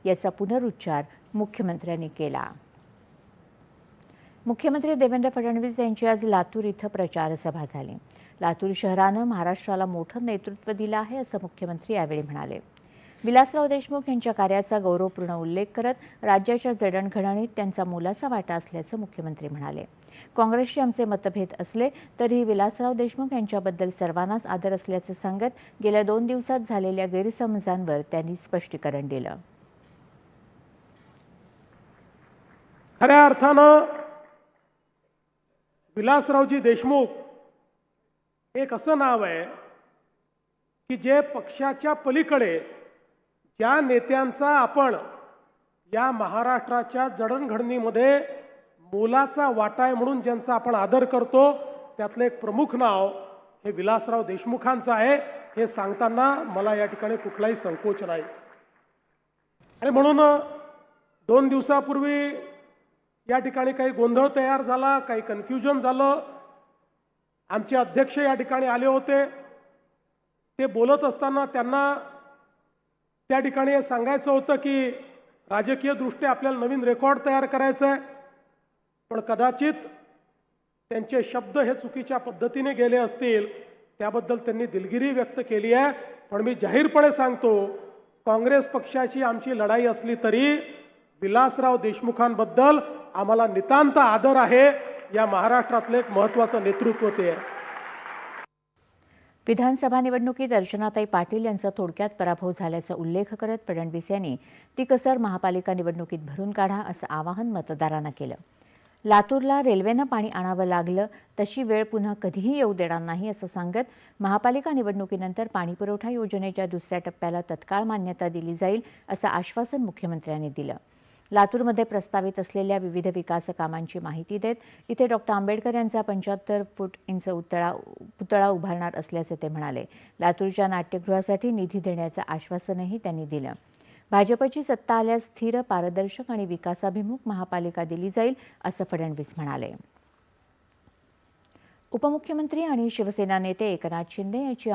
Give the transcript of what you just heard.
याचा पुनरुच्चार मुख्यमंत्र्यांनी केला। मुख्यमंत्री देवेंद्र फडणवीस यांची आज लातूर इथं प्रचार सभा झाली। लातूर शहरानं महाराष्ट्राला मोठं नेतृत्व दिलं आहे असं मुख्यमंत्री यावेळी म्हणाले। विलासराव देशमुख यांच्या कार्याचा गौरवपूर्ण उल्लेख करत राज्याच्या जडणघडणीत त्यांचा मोलाचा वाटा असल्याचं मुख्यमंत्री म्हणाले। काँग्रेसशी आमचे मतभेद असले तरीही विलासराव देशमुख यांच्याबद्दल सर्वांनाच आदर असल्याचं सांगत गेल्या 2 दिवसात झालेल्या गैरसमजांवर त्यांनी स्पष्टीकरण दिलं। खऱ्या अर्थानं विलासरावजी देशमुख एक असं नाव आहे की जे पक्षाच्या पलीकडे ज्या नेत्यांचा आपण या महाराष्ट्राच्या जडणघडणीमध्ये मोलाचा वाटा आहे म्हणून ज्यांचा आपण आदर करतो त्यातलं एक प्रमुख नाव हे विलासराव देशमुखांचं आहे। हे सांगताना मला या ठिकाणी कुठलाही संकोच नाही। आणि म्हणून 2 दिवसापूर्वी या ठिकाणी काही गोंधळ तयार झाला, काही कन्फ्युजन झालं। आमचे अध्यक्ष या ठिकाणी आले होते। ते बोलत असताना त्यांना त्या ठिकाणी हे सांगायचं होतं की राजकीय दृष्ट्या आपल्याला नवीन रेकॉर्ड तयार करायचा आहे, पण कदाचित त्यांचे शब्द हे चुकीच्या पद्धतीने गेले असतील, त्याबद्दल त्यांनी दिलगिरी व्यक्त केली आहे। पण मी जाहीरपणे सांगतो, काँग्रेस पक्षाची आमची लढाई असली तरी विलासराव देशमुखांबद्दल आम्हाला नितांत आदर आहे। या महाराष्ट्रातले एक महत्त्वाचं नेतृत्व ते आहे। विधानसभा निवडणुकीत अर्चनाताई पाटील यांचा थोडक्यात पराभव झाल्याचा उल्लेख करत फडणवीस यांनी ती कसर महापालिका निवडणुकीत भरून काढा असं आवाहन मतदारांना केलं। लातूरला रेल्वेनं पाणी आणावं लागलं तशी वेळ पुन्हा कधीही येऊ देणार नाही असं सांगत महापालिका निवडणुकीनंतर पाणीपुरवठा योजनेच्या 2ऱ्या टप्प्याला तत्काळ मान्यता दिली जाईल असं आश्वासन मुख्यमंत्र्यांनी दिलं। लातूरमध्ये प्रस्तावित असलेल्या विविध विकास कामांची माहिती देत इथे डॉ. आंबेडकर यांचा 75 फूट इंच पुतळा उभारणार असल्याचे ते म्हणाले। लातूरच्या नाट्यगृहासाठी निधी देण्याचं आश्वासनही त्यांनी दिलं। भाजपची सत्ता आल्यास स्थिर, पारदर्शक आणि विकासाभिमुख महापालिका दिली जाईल असं फडणवीस म्हणाले। उपमुख्यमंत्री आणि शिवसेना नेते एकनाथ शिंदे यांची